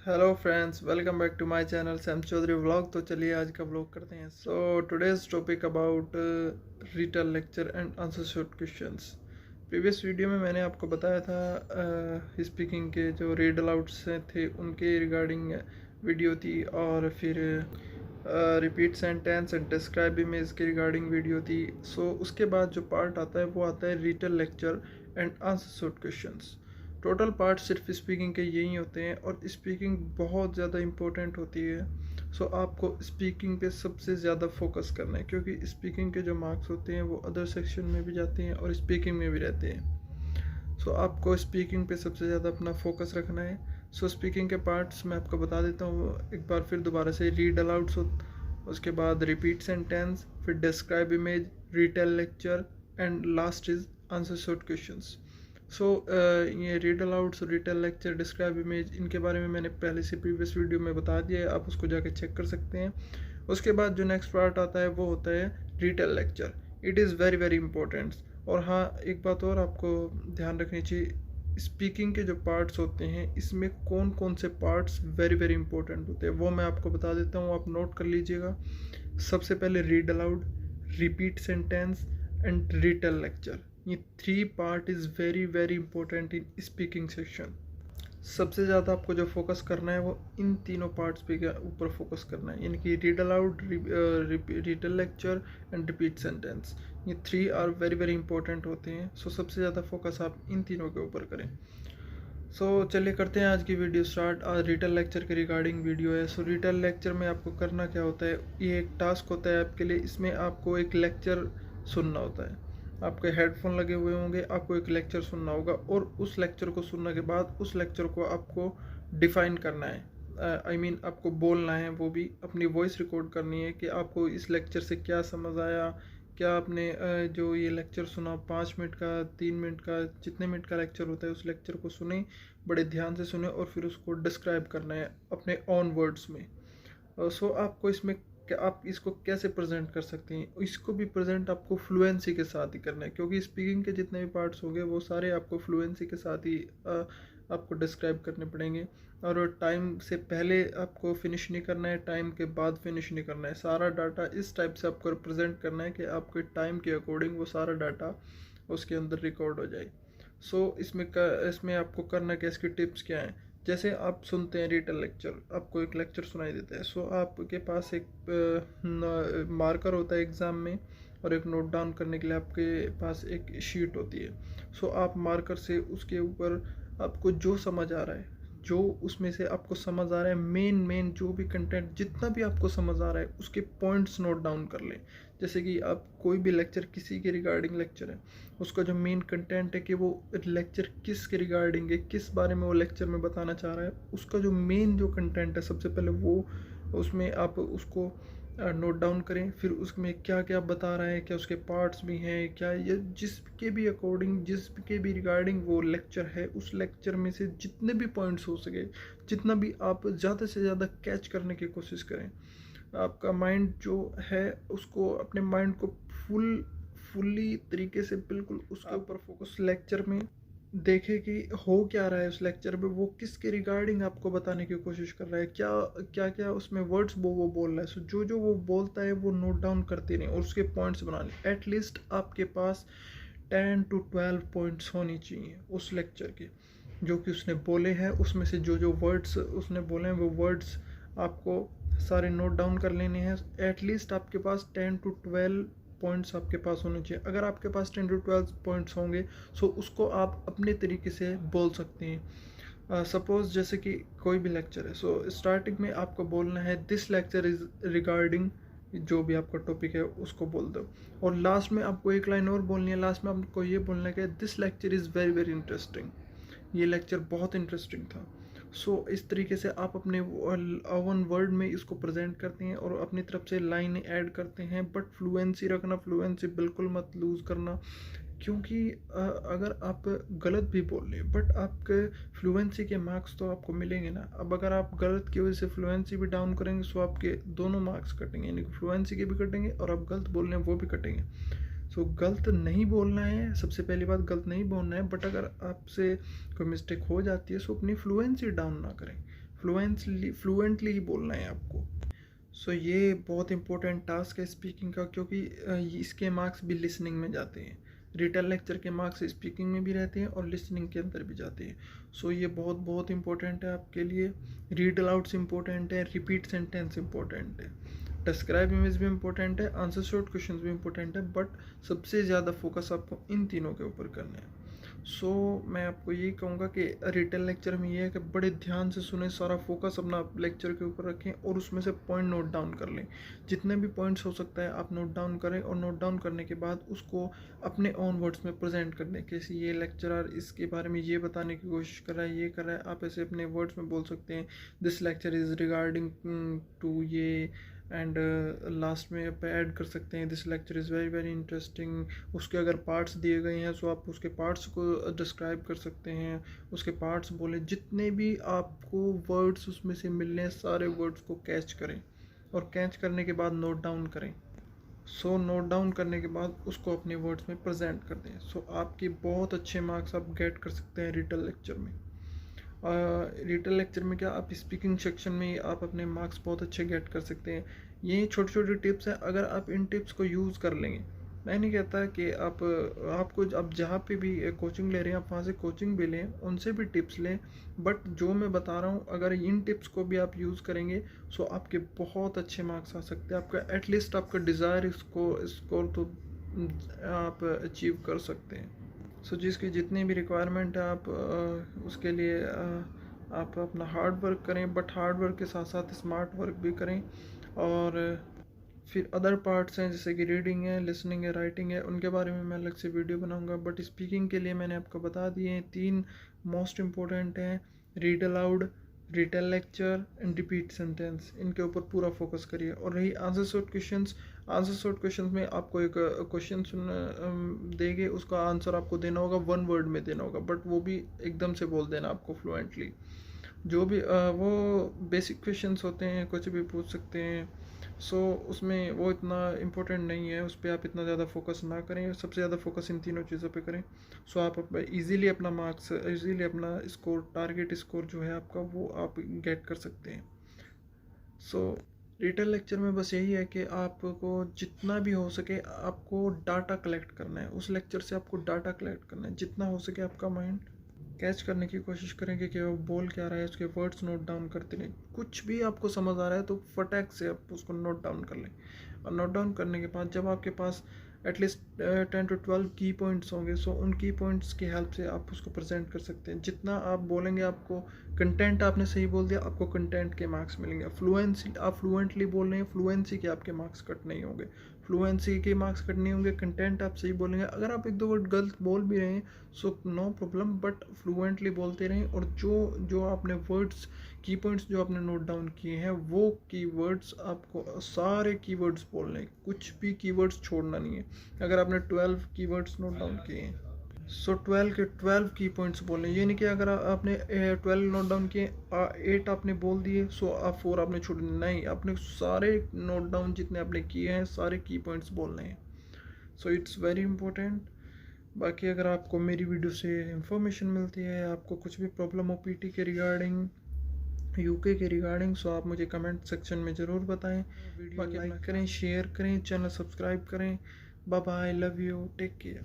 Hello friends, welcome back to my channel Sam Chaudhary vlog. तो चलिए आज का व्लॉग करते हैं। So today's topic about retell lecture and answer short questions. Previous video में मैंने आपको बताया था स्पीकिंग के जो रीड अलाउड्स थे उनके रिगार्डिंग वीडियो थी, और फिर repeat sentence and describe image के रिगार्डिंग वीडियो थी। सो उसके बाद जो पार्ट आता है वो आता है रिटल lecture and answer short questions. Total part सिर्फ स्पीकिंग के यही होते हैं और स्पीकिंग बहुत ज़्यादा इम्पोर्टेंट होती है। सो आपको स्पीकिंग पे सबसे ज़्यादा फोकस करना है, क्योंकि स्पीकिंग के जो मार्क्स होते हैं वो अदर सेक्शन में भी जाते हैं और स्पीकिंग में भी रहते हैं। सो आपको स्पीकिंग पे सबसे ज़्यादा अपना फोकस रखना है। सो स्पीकिंग के पार्ट्स मैं आपको बता देता हूँ एक बार फिर दोबारा से। रीड अलाउड्स, उसके बाद रिपीट सेंटेंस, फिर describe image, retell lecture and last is answer short questions. So ये read alouds, retell lecture, describe image, इनके बारे में मैंने पहले से प्रीवियस वीडियो में बता दिया है, आप उसको जाके चेक कर सकते हैं। उसके बाद जो नेक्स्ट पार्ट आता है वो होता है retail lecture. It is very very important. और हाँ, एक बात और आपको ध्यान रखनी चाहिए, स्पीकिंग के जो पार्ट्स होते हैं इसमें कौन कौन से पार्ट्स वेरी वेरी इंपॉर्टेंट होते हैं वो मैं आपको बता देता हूँ, आप नोट कर लीजिएगा। सबसे पहले read aloud, repeat sentence and retell lecture. ये three part is very very important in speaking section. सबसे ज़्यादा आपको जो फोकस करना है वो इन तीनों पार्ट्स पे के ऊपर फोकस करना है, यानी कि read aloud, retell lecture and repeat sentence. ये three are very very important होते हैं। सो सबसे ज़्यादा फोकस आप इन तीनों के ऊपर करें। सो चलिए करते हैं आज की वीडियो स्टार्ट। आज रिटेल लेक्चर के रिगार्डिंग वीडियो है। सो रिटेल लेक्चर में आपको करना क्या होता है, ये एक टास्क होता है आपके लिए। इसमें आपको एक लेक्चर सुनना होता है, आपके हेडफोन लगे हुए होंगे, आपको एक लेक्चर सुनना होगा और उस लेक्चर को सुनने के बाद उस लेक्चर को आपको डिफाइन करना है। आई मीन आपको बोलना है, वो भी अपनी वॉइस रिकॉर्ड करनी है कि आपको इस लेक्चर से क्या समझ आया, क्या आपने जो ये लेक्चर सुना 5 मिनट का, 3 मिनट का, जितने मिनट का लेक्चर होता है उस लेक्चर को सुने, बड़े ध्यान से सुने और फिर उसको डिस्क्राइब करना है अपने ऑन वर्ड्स में। सो आपको इसमें आप इसको कैसे प्रेजेंट कर सकते हैं, इसको भी प्रेजेंट आपको फ्लुएंसी के साथ ही करना है, क्योंकि स्पीकिंग के जितने भी पार्ट्स होंगे वो सारे आपको फ्लुएंसी के साथ ही आपको डिस्क्राइब करने पड़ेंगे। और टाइम से पहले आपको फिनिश नहीं करना है, टाइम के बाद फिनिश नहीं करना है। सारा डाटा इस टाइप से आपको रिप्रेजेंट करना है कि आपके टाइम के अकॉर्डिंग वो सारा डाटा उसके अंदर रिकॉर्ड हो जाए। सो इसमें आपको करना क्या, इसकी टिप्स क्या हैं। जैसे आप सुनते हैं रिटेल लेक्चर, आपको एक लेक्चर सुनाई देता है। सो आपके पास एक मार्कर होता है एग्ज़ाम में, और एक नोट डाउन करने के लिए आपके पास एक शीट होती है। सो आप मार्कर से उसके ऊपर आपको जो समझ आ रहा है, जो उसमें से आपको समझ आ रहा है, मेन जो भी कंटेंट जितना भी आपको समझ आ रहा है उसके पॉइंट्स नोट डाउन कर लें। जैसे कि आप कोई भी लेक्चर, किसी के रिगार्डिंग लेक्चर है, उसका जो मेन कंटेंट है कि वो लेक्चर किस के रिगार्डिंग है, किस बारे में वो लेक्चर में बताना चाह रहा है, उसका जो मेन जो कंटेंट है सबसे पहले वो उसमें आप उसको नोट डाउन करें। फिर उसमें क्या क्या बता रहा है, क्या उसके पार्ट्स भी हैं, क्या ये जिसके भी अकॉर्डिंग, जिसके भी रिगार्डिंग वो लेक्चर है, उस लेक्चर में से जितने भी पॉइंट्स हो सके, जितना भी आप ज़्यादा से ज़्यादा कैच करने की कोशिश करें। आपका माइंड जो है उसको, अपने माइंड को फुल्ली तरीके से बिल्कुल उसके ऊपर फोकस लेक्चर में देखे कि हो क्या रहा है उस लेक्चर में, वो किसके रिगार्डिंग आपको बताने की कोशिश कर रहा है, क्या क्या क्या उसमें वर्ड्स वो बोल रहा है। सो जो वो बोलता है वो नोट डाउन करते रहें और उसके पॉइंट्स बना लें। एटलीस्ट आपके पास 10 to 12 पॉइंट्स होनी चाहिए उस लेक्चर के, जो कि उसने बोले हैं। उसमें से जो वर्ड्स उसने बोले हैं वो वर्ड्स आपको सारे नोट डाउन कर लेने हैं। एटलीस्ट आपके पास 10 to 12 पॉइंट्स आपके पास होने चाहिए। अगर आपके पास 10 to 12 पॉइंट्स होंगे सो उसको आप अपने तरीके से बोल सकते हैं। सपोज़ जैसे कि कोई भी लेक्चर है, सो स्टार्टिंग में आपको बोलना है दिस लेक्चर इज़ रिगार्डिंग, जो भी आपका टॉपिक है उसको बोल दो। और लास्ट में आपको एक लाइन और बोलनी है, लास्ट में आपको ये बोलना है कि this lecture is very very interesting, ये लेक्चर बहुत इंटरेस्टिंग था। सो इस तरीके से आप अपने वन वर्ड में इसको प्रेजेंट करते हैं और अपनी तरफ से लाइन ऐड करते हैं। बट फ्लुएंसी रखना, फ्लुएंसी बिल्कुल मत लूज़ करना, क्योंकि अगर आप गलत भी बोल रहे बट आपके फ्लुएंसी के मार्क्स तो आपको मिलेंगे ना। अब अगर आप गलत की वजह से फ्लुएंसी भी डाउन करेंगे सो आपके दोनों मार्क्स कटेंगे, यानी कि फ्लुएंसी के भी कटेंगे और आप गलत बोल रहे हैं वो भी कटेंगे। सो गलत नहीं बोलना है, सबसे पहली बात गलत नहीं बोलना है। बट अगर आपसे कोई मिस्टेक हो जाती है सो अपनी फ्लुएंसी डाउन ना करें। फ्लुएंटली ही बोलना है आपको। सो ये बहुत इंपॉर्टेंट टास्क है स्पीकिंग का, क्योंकि इसके मार्क्स भी लिसनिंग में जाते हैं। रिटन लेक्चर के मार्क्स स्पीकिंग में भी रहते हैं और लिसनिंग के अंदर भी जाते हैं। सो ये बहुत बहुत इंपॉर्टेंट है आपके लिए। रीड अलाउड्स इंपॉर्टेंट है, रिपीट सेंटेंस इंपॉर्टेंट है, डिस्क्राइब इमेज भी इंपॉर्टेंट है, आंसर शॉर्ट क्वेश्चन भी इंपॉर्टेंट है, बट सबसे ज़्यादा फोकस आपको इन तीनों के ऊपर करना है। सो मैं आपको यही कहूँगा कि रिटन लेक्चर में ये है कि बड़े ध्यान से सुने, सारा फोकस अपना लेक्चर के ऊपर रखें और उसमें से पॉइंट नोट डाउन कर लें। जितने भी पॉइंट्स हो सकता है आप नोट डाउन करें, और नोट डाउन करने के बाद उसको अपने ओन वर्ड्स में प्रेजेंट कर दें। कैसे ये लेक्चरर इसके बारे में ये बताने की कोशिश कर रहा है, ये कर रहा है, आप ऐसे अपने वर्ड्स में बोल सकते हैं। This lecture is regarding to ये, एंड लास्ट में आप ऐड कर सकते हैं this lecture is very very interesting. उसके अगर पार्ट्स दिए गए हैं तो आप उसके पार्ट्स को डिस्क्राइब कर सकते हैं, उसके पार्ट्स बोलें। जितने भी आपको वर्ड्स उसमें से मिलने, सारे वर्ड्स को कैच करें, और कैच करने के बाद नोट डाउन करें। सो नोट डाउन करने के बाद उसको अपने वर्ड्स में प्रेजेंट कर दें। सो आपके बहुत अच्छे मार्क्स आप गेट कर सकते हैं रिटन लेक्चर में। रिटन लेक्चर में क्या, आप स्पीकिंग सेक्शन में आप अपने मार्क्स बहुत अच्छे गेट कर सकते हैं। ये छोटी छोटी टिप्स हैं, अगर आप इन टिप्स को यूज़ कर लेंगे, मैं नहीं कहता कि आपको आप जहाँ पे भी कोचिंग ले रहे हैं आप वहाँ से कोचिंग भी लें, उनसे भी टिप्स लें, बट जो मैं बता रहा हूँ अगर इन टिप्स को भी आप यूज़ करेंगे सो आपके बहुत अच्छे मार्क्स आ सकते हैं। आपका एटलीस्ट आपका डिज़ायर स्कोर तो आप अचीव कर सकते हैं। सो जिसकी जितनी भी रिक्वायरमेंट है आप उसके लिए आप अपना हार्ड वर्क करें, बट हार्ड वर्क के साथ साथ स्मार्ट वर्क भी करें। और फिर अदर पार्ट्स हैं जैसे कि रीडिंग है, लिसनिंग है, राइटिंग है, उनके बारे में मैं अलग से वीडियो बनाऊंगा। बट स्पीकिंग के लिए मैंने आपको बता दिए हैं, 3 मोस्ट इम्पोर्टेंट हैं, read aloud, written lecture and repeat sentence. इनके ऊपर पूरा फोकस करिए। और रही answer short questions, answer short questions में आपको एक क्वेश्चन देंगे, उसका आंसर आपको देना होगा, 1 वर्ड में देना होगा, बट वो भी एकदम से बोल देना आपको फ्लुएंटली। जो भी वो बेसिक क्वेश्चंस होते हैं, कुछ भी पूछ सकते हैं। सो उसमें वो इतना इम्पोर्टेंट नहीं है, उस पर आप इतना ज़्यादा फोकस ना करें, सबसे ज़्यादा फोकस इन तीनों चीज़ों पे करें। सो आप इजीली अपना मार्क्स, इजीली अपना स्कोर, टारगेट स्कोर जो है आपका, वो आप गेट कर सकते हैं। सो रिटन लेक्चर में बस यही है कि आपको जितना भी हो सके आपको डाटा कलेक्ट करना है, उस लेक्चर से आपको डाटा कलेक्ट करना है। जितना हो सके आपका माइंड कैच करने की कोशिश करेंगे कि वो बोल क्या रहा है, उसके वर्ड्स नोट डाउन करते रहें। कुछ भी आपको समझ आ रहा है तो फटाक से आप उसको नोट डाउन कर लें। और नोट डाउन करने के बाद जब आपके पास एटलीस्ट 10 to 12 की पॉइंट्स होंगे, सो उन की पॉइंट्स की हेल्प से आप उसको प्रेजेंट कर सकते हैं। जितना आप बोलेंगे, आपको कंटेंट आपने सही बोल दिया, आपको कंटेंट के मार्क्स मिलेंगे। फ्लुएंसी, आप फ्लुएंटली बोल रहे हैं, फ्लुएंसी के आपके मार्क्स कट नहीं होंगे, फ्लुएंसी के मार्क्स कट नहीं होंगे। कंटेंट आप सही बोलेंगे, अगर आप 1-2 वर्ड गलत बोल भी रहे हैं so no problem, but fluently बोलते रहें। और जो जो आपने वर्ड्स, की पॉइंट्स जो आपने नोट डाउन किए हैं, वो कीवर्ड्स आपको सारे कीवर्ड्स बोलने हैं, कुछ भी कीवर्ड्स छोड़ना नहीं है। अगर आपने 12 कीवर्ड्स नोट डाउन किए हैं सो 12 के 12 की पॉइंट्स बोलने, ये नहीं कि अगर आपने 12 नोट डाउन किए, 8 आपने बोल दिए सो आप 4 आपने छोड़, नहीं, आपने सारे नोट डाउन जितने आपने किए हैं सारे की पॉइंट्स बोलने हैं। So it's very important. बाकी अगर आपको मेरी वीडियो से इंफॉर्मेशन मिलती है, आपको कुछ भी प्रॉब्लम हो पीटी के रिगार्डिंग, यूके के रिगार्डिंग, सो आप मुझे कमेंट सेक्शन में ज़रूर बताएं। वीडियो लाइक करें, शेयर करें, चैनल सब्सक्राइब करें। Bye bye, love you, take care.